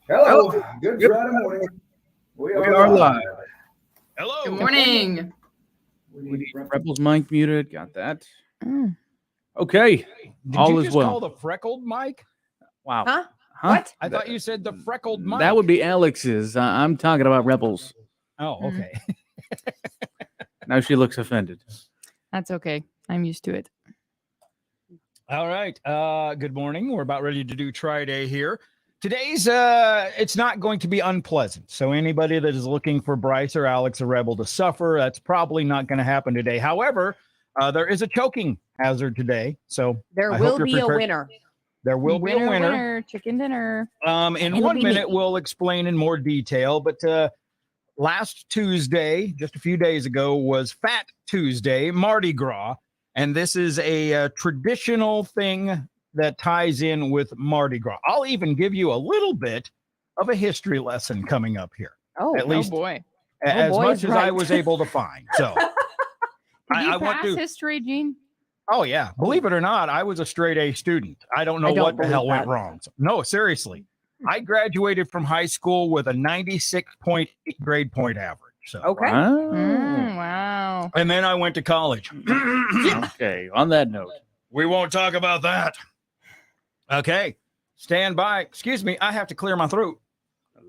Hello. Hello. Good Good Friday morning. We We are are live. live. Hello. Good morning. We need Rebels mic muted. Got that. Mm. Okay. Did All you is just well. call the freckled mic? Wow. Huh? Huh? What? I thought you said the freckled mic. That would be Alex's. I'm talking about Rebels. Oh, okay. Now she looks offended. That's okay. I'm used to it. All right. Good morning. We're about ready to do Tri-Day here. Today's it's not going to be unpleasant. So anybody that is looking for Bryce or Alex or Rebel to suffer, that's probably not going to happen today. However, there is a choking hazard today. So There I will hope you're be a prepared. winner. There will be a winner. Chicken dinner. In It'll 1 be minute, me. we'll explain in more detail. But last Tuesday, just a few days ago, was Fat Tuesday, Mardi Gras. And this is a traditional thing that ties in with Mardi Gras. I'll even give you a little bit of a history lesson coming up here, Oh, at least Oh boy. as boy, much is as I right. was able to find. So, Did you I want pass to. history, Gene? Oh, yeah. Believe it or not, I was a straight A student. I don't know I don't what the hell believe went that. wrong. No, seriously. I graduated from high school with a 96.8 grade point average. So, okay. Wow. Wow. and then I went to college. Okay. On that note, We won't talk about that. Okay. Stand by. Excuse me. I have to clear my throat.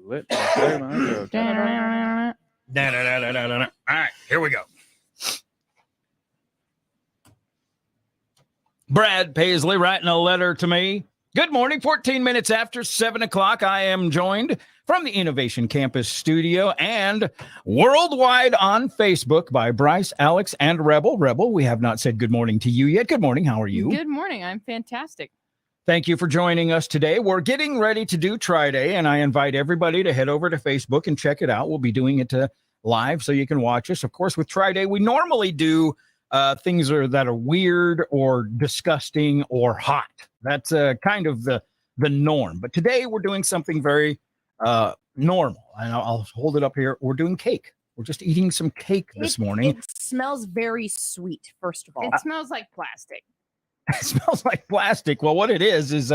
let me clear my throat. Da-da-da-da-da-da. All right. Here we go. Brad Paisley writing a letter to me. Good morning. 14 minutes after 7 o'clock, I am joined from the Innovation Campus studio and worldwide on Facebook by Bryce, Alex, and Rebel. Rebel, we have not said good morning to you yet. Good morning. How are you? Good morning. I'm fantastic. Thank you for joining us today. We're getting ready to do Tri-Day, and I invite everybody to head over to Facebook and check it out. We'll be doing it live so you can watch us. Of course, with Tri-Day, we normally do things that are weird or disgusting or hot. That's kind of the norm. But today we're doing something very normal. And I'll hold it up here. We're doing cake. We're just eating some cake this morning. It smells very sweet, first of all. It smells like plastic. It smells like plastic. Well, what it is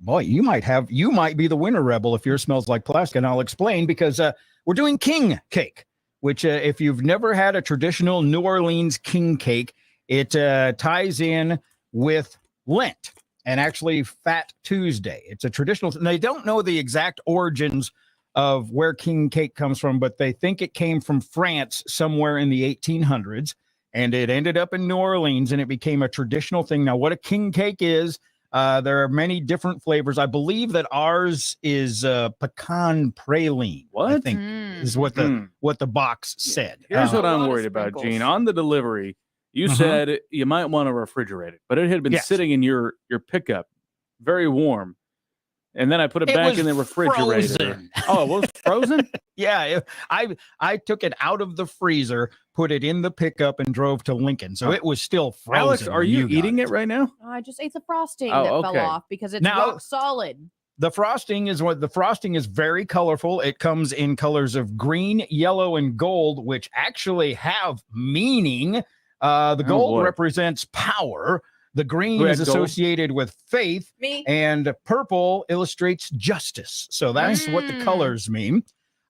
boy, you might be the winner, Rebel, if yours smells like plastic. And I'll explain because we're doing king cake, which if you've never had a traditional New Orleans king cake, it ties in with Lent and actually Fat Tuesday. It's a traditional, and they don't know the exact origins of where king cake comes from, but they think it came from France somewhere in the 1800s. And it ended up in New Orleans and it became a traditional thing. Now, what a king cake is, there are many different flavors. I believe that ours is pecan praline. I What? think Mm. is what the box said. Here's what a I'm lot of worried about, sprinkles. Gene. On the delivery, you Mhm. said you might want to refrigerate it, but it had been Yes. sitting in your pickup, very warm. And then I put it It back was in the refrigerator. frozen. Oh, it was frozen? Yeah, I took it out of the freezer, put it in the pickup, and drove to Lincoln. So it was still frozen. Alex, are when you got eating it right now? I just ate the frosting Oh, that okay. fell off because it's Now- rock solid. The frosting is very colorful. It comes in colors of green, yellow, and gold, which actually have meaning. The gold boy. represents power. The green Who is had gold? associated with faith, Me? and purple illustrates justice. So that's what the Mm. colors mean.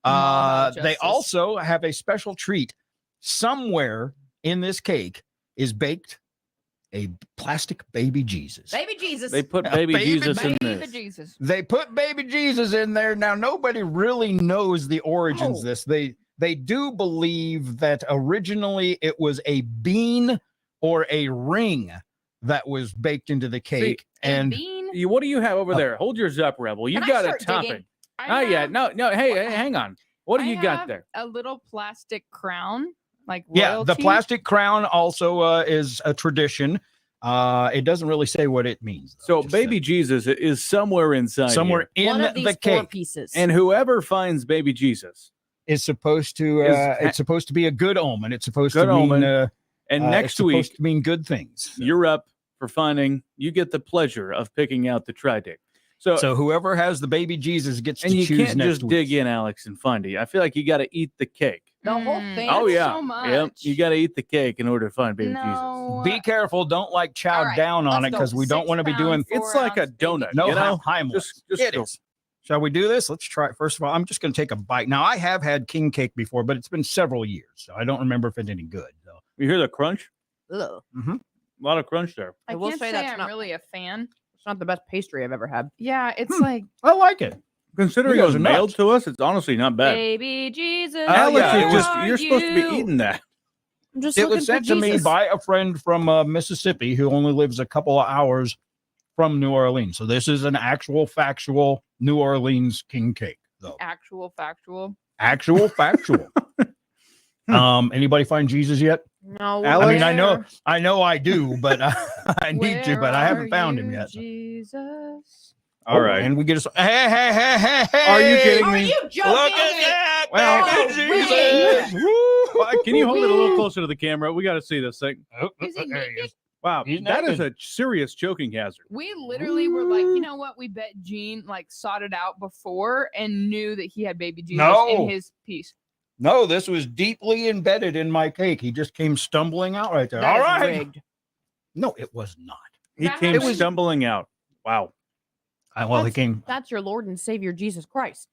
All about They justice. also have a special treat. Somewhere in this cake is baked a plastic baby Jesus. Baby Jesus. They put A baby baby Jesus in Baby this. Jesus. They put baby Jesus in there. Now nobody really knows the origins of Oh. this. They do believe that originally it was a bean or a ring that was baked into the cake. And and bean. What do you have over Oh. there? Hold yours up, Rebel. You Can I got a start topping. digging? I Not yet. have- No. Hey, hang on. What do I you got have there? A little plastic crown, like yeah, royalty. the plastic crown also is a tradition. It doesn't really say what it means, though. So Just, baby Jesus is somewhere inside somewhere here. in One of these the four cake pieces. And whoever finds baby Jesus, is supposed to it's supposed to be a good omen. It's supposed Good to mean omen. and it's next supposed week to mean good things. you're up for finding. You get the pleasure of picking out the Tri-Day. So whoever has the baby Jesus gets and to you choose can't next just week. dig in, Alex, and find it. I feel like you got to eat the cake. the whole Mm. thing. Oh That's yeah, so yep. much. You got to eat the cake in order to find baby Jesus. No. Be careful. Don't like chow All right, down on let's it go. because we don't 6 want to be pounds, doing 4 It's like a ounce baby donut. no you know? Heimlich. Just It go. is. Shall we do this? Let's try it. First of all, I'm just going to take a bite. Now, I have had king cake before, but it's been several years, so I don't remember if it's any good. So. You hear the crunch? Ugh. A lot of crunch there. I will can't say say that's I'm not- really a fan. It's not the best pastry I've ever had. Yeah, it's like I like it. Considering You it was guys are mailed nuts. to us, it's honestly not bad. baby Jesus. Alex Alex, yeah, is it just, are you're supposed to be you? eating that. I'm just It looking was sent for to me Jesus. by a friend from Mississippi who only lives a couple of hours from New Orleans. So this is an actual factual New Orleans king cake. So Actual factual. actual factual. Anybody find Jesus yet? No, Alex? I mean, I know- Where- I know I do, but I need to, where but I haven't are found him you, yet. So. Jesus. All right. And we get a hey. Are you kidding Are me? you joking? Look at that. Well, baby wait. Jesus. Woo. Can you hold it a little closer to the camera? We got to see this thing. Is he There he naked? is. Wow, He's that is naked. a serious choking hazard. We literally were like, you know what? We bet Gene like sought it out before and knew that he had baby Jesus No. in his piece. No, this was deeply embedded in my cake. He just came stumbling out right there. That All is right. rigged. No, it was not. He That came happened. stumbling out. Wow. Well, he came, That's your Lord and Savior Jesus Christ.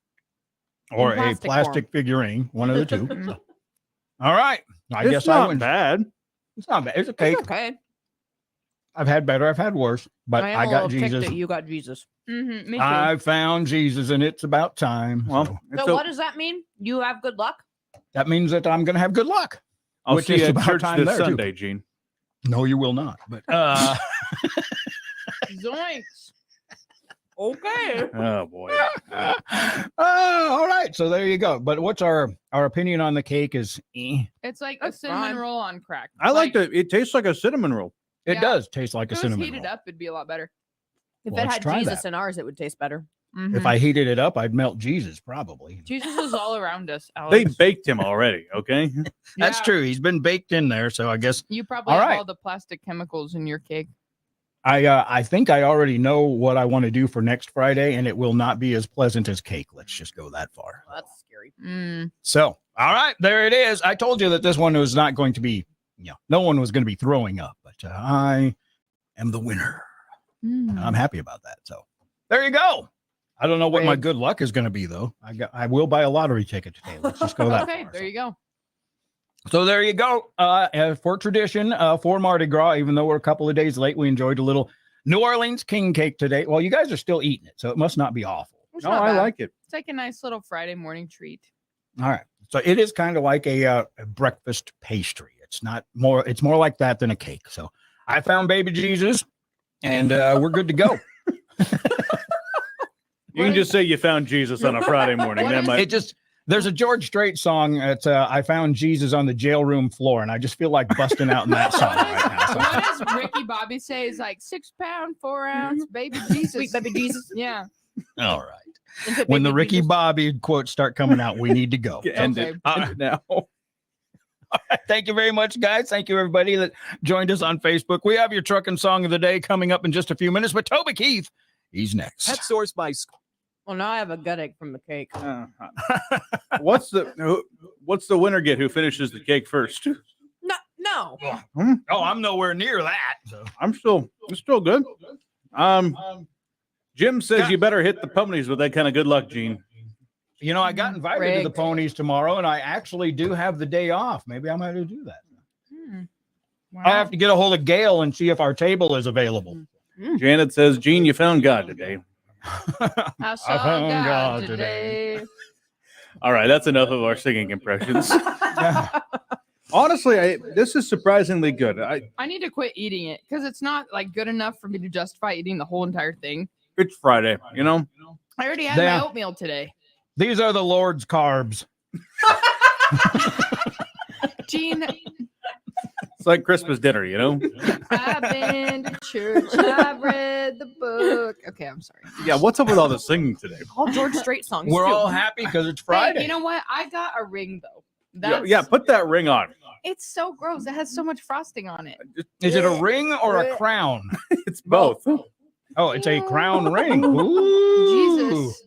or a plastic plastic figurine, one of the two. Mhm. So. All right. I It's guess not I win. bad. It's not bad. It's a cake. It's okay. I've had better. I've had worse, but I am I a got little ticked Jesus. that you got Jesus. Me too. I found Jesus, and it's about time. Well, So it's So o- what does that mean? You have good luck? that means that I'm going to have good luck. I'll which see is you at about church time this there, too. Sunday, Gene. No, you will not. But Zoinks. Okay. Oh boy. all right. So there you go. But what's our opinion on the cake? Is It's like That's a cinnamon fine. roll on crack. I like that. It tastes like a cinnamon roll. it Yeah. does taste like a If it was cinnamon heated roll. up, it'd be a lot better. If Well, it let's had try Jesus that. in ours, it would taste better. If Mhm. I heated it up, I'd melt Jesus probably. Jesus is all around us. They Alex. baked him already. Okay. That's Yeah, true. He's been baked in there, so I guess You probably All have right. all the plastic chemicals in your cake. I think I already know what I want to do for next Friday, and it will not be as pleasant as cake. Let's just go that far. Well, that's scary. Mm. So, all right, there it is. I told you that this one was not going to be, no one was going to be throwing up, but I am the winner. Mm. And I'm happy about that. So, there you go. I don't know what my Rigged. good luck is going to be though. I will buy a lottery ticket today. Let's just go that Okay, far. there you go. So there you go. For tradition, for Mardi Gras, even though we're a couple of days late, we enjoyed a little New Orleans king cake today. Well, you guys are still eating it, so it must not be awful. It's No, not I bad. like it. It's like a nice little Friday morning treat. All right. So it is kind of like a breakfast pastry. It's more like that than a cake. So I found baby Jesus, and we're good to go. You can just say you found Jesus on a Friday morning. What That is might. There's a George Strait song. It's I found Jesus on the jail room floor, and I just feel like busting out in that song right now. So. What does Ricky Bobby say? Is like 6 pound, 4 ounce, baby Jesus. Sweet baby Jesus. Yeah. All right. Infant When baby the Ricky Jesus. Bobby quotes start coming out, we need to go. End Okay. it. End it now. Thank you very much, guys. Thank you, everybody that joined us on Facebook. We have your trucking song of the day coming up in just a few minutes, but Toby Keith, he's next. Pet Source by Well, now I have a gut ache from the cake. What's the winner get? Who finishes the cake first? No. Oh, I'm nowhere near that. So. I'm still good. Jim says you better hit the ponies with that kind of good luck, Gene. You know, I got invited to the Rigged. ponies tomorrow, and I actually do have the day off. Maybe I might do that. Hmm. Wow. I have to get a hold of Gail and see if our table is available. Janet says, Gene, you found God today. I saw found God God today. All right, that's enough of our singing impressions. Honestly, this is surprisingly good. I need to quit eating it because it's not like good enough for me to justify eating the whole entire thing. It's Friday, you know? I already had Yeah. my oatmeal today. These are the Lord's carbs. Gene, It's like Christmas dinner, you know? I've been to church. I've read the book. Okay, I'm sorry. Yeah, what's up with all the singing today? All George Strait songs. We're too. all happy because it's Friday. Hey, you know what? I got a ring though. Yeah, put that ring on. It's so gross. It has so much frosting on it. Is it a ring or a crown? It's both. Oh, it's a crown ring. Ooh. Jesus.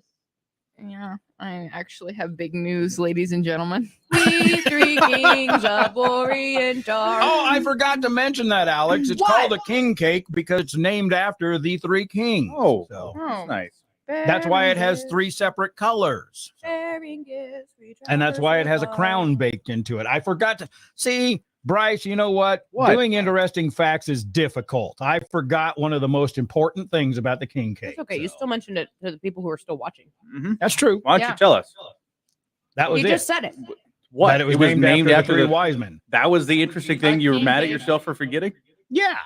Yeah, I actually have big news, ladies and gentlemen. We three kings of Orient are. Oh, I forgot to mention that, Alex. It's What? called a king cake because it's named after the three kings. Oh, So, Oh, nice. That's why it has 3 separate colors. Sharing gifts, we And that's why it has a traverse crown baked into it. I forgot to see, Bryce, you know what? What? Doing interesting facts is difficult. I forgot one of the most important things about the king cake. It's okay. You so- still mentioned it to the people who are still watching. Mhm. That's true. Why don't Yeah. you tell us? That was You it. just said it. What? That it was named after the 3 wise men. That was the interesting thing. You were king mad at cake. yourself for forgetting? Yeah.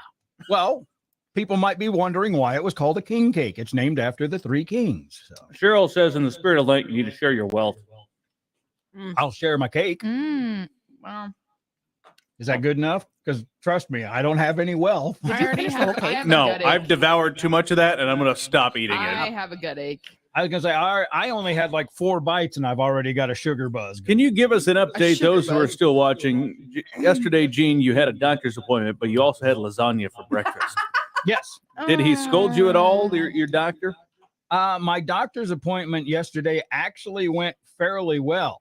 Well, people might be wondering why it was called a king cake. It's named after the 3 kings. So Cheryl says, in the spirit of Lent, you need to share your wealth. I'll share my cake. Wow. Is that good enough? Because trust me, I don't have any wealth. I already have, I have No, a gut I've ache. devoured too much of that, and I'm going to stop eating I it. have a gut ache. I was gonna say I only had like 4 bites and I've already got a sugar buzz. Can you give us an update, sugar those who are buzz. still watching? Yesterday, Gene, you had a doctor's appointment, but you also had lasagna for breakfast. Yes. Did he scold you at all, your doctor? My doctor's appointment yesterday actually went fairly well.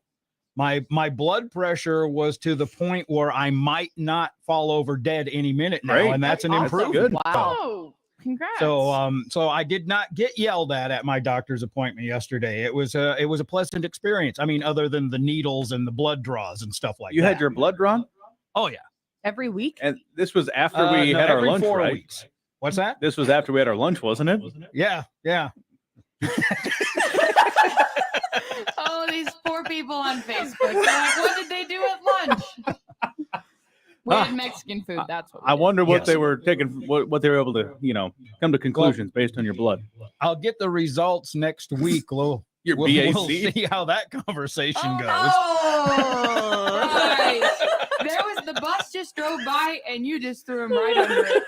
My blood pressure was to the point where I might not fall over dead any minute now, Great. and that's an That's awesome. improvement. Good. Wow. Oh, congrats. So I did not get yelled at my doctor's appointment yesterday. It was a pleasant experience. I mean, other than the needles and the blood draws and stuff like You that. had your blood drawn? Oh yeah. Every week? And this was after we No, had our every lunch, 4 right? weeks. What's that? This was after we had our lunch, wasn't it? Yeah. Oh, these poor people on Facebook. They're like, what did they do at lunch? We had Mexican food. That's what we I did. wonder what Yes. they were taking, what they were able to, come to conclusions based on your blood. I'll get the results next week. We'll Your we'll BAC. see how that conversation goes. Oh, guys. There was the bus just drove by and you just threw him right under it.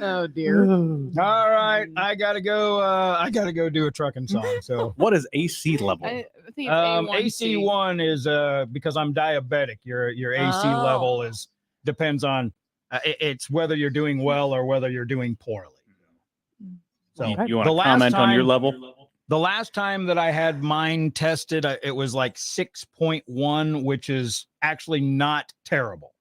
Oh dear. All right, I gotta go. I gotta go do a trucking song. So What is AC level? I think it's A1C. AC1 is because I'm diabetic. Your AC Oh. level depends on it's whether you're doing well or whether you're doing poorly. So You want the to last comment on your time- level? The last time that I had mine tested, it was like 6.1, which is actually not terrible.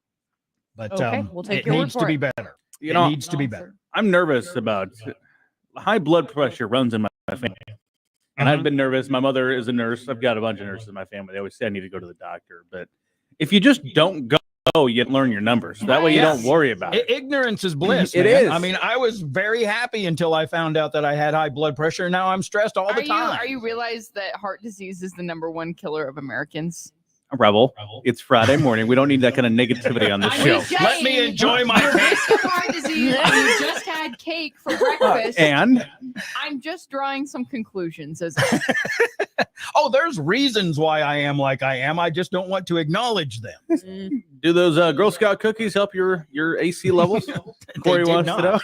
But Okay, we'll take it your word needs for to be it. better. You It know, needs to be better. I'm nervous about high blood pressure runs in my family. And I've been nervous. My mother is a nurse. I've got a bunch of nurses in my family. They always say I need to go to the doctor. But if you just don't go, you learn your numbers. That way you Yes. don't worry about it. Ignorance is bliss. It man. is. I mean, I was very happy until I found out that I had high blood pressure. Now I'm stressed all the time. Are you realize that heart disease is the #1 killer of Americans? Rebel, it's Friday morning. We don't need that kind of negativity on the I'm show. just Let me saying, enjoy my you're cake. risking heart disease and you just had cake for breakfast. And I'm just drawing some conclusions as Oh, there's reasons why I am like I am. I just don't want to acknowledge them. Mm. do those Girl Scout cookies help your AC levels? Corey did wants not. to know.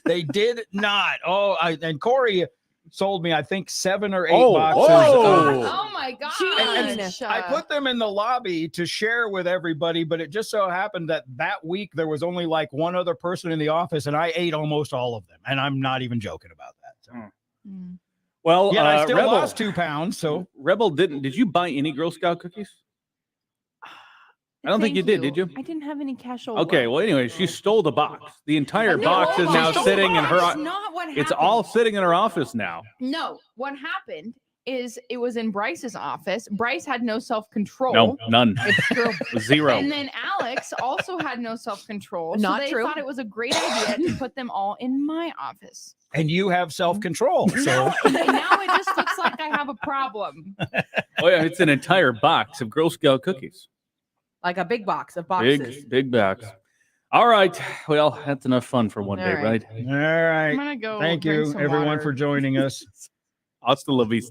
They did not. Oh, and Corey sold me, I think, 7 or 8 Oh, boxes. oh. oh my god! Gene. I put them in the lobby to share with everybody, but it just so happened that week there was only like one other person in the office, and I ate almost all of them. And I'm not even joking about that. So. Mm. Well, Yeah, I still Rebel, lost 2 pounds. So Rebel did you buy any Girl Scout cookies? I don't think you did you? I didn't have any cash over. Okay, well, anyway, she stole the box. The entire No, box is she now stole the sitting in box. her. That's not what happened. It's all sitting in her office now. No, what happened is it was in Bryce's office. Bryce had no self-control. No, none. It's true. Zero. And then Alex also had no self-control. Not so they true. thought it was a great idea to put them all in my office. and you have self-control. So No, and now it just looks like I have a problem. Oh yeah, it's an entire box of Girl Scout cookies. Like a big box of boxes. Big box. All right. Well, that's enough fun for one All day, right. right? all I'm right. gonna go. Thank drink you, some everyone, water. for joining us. Hasta la vista.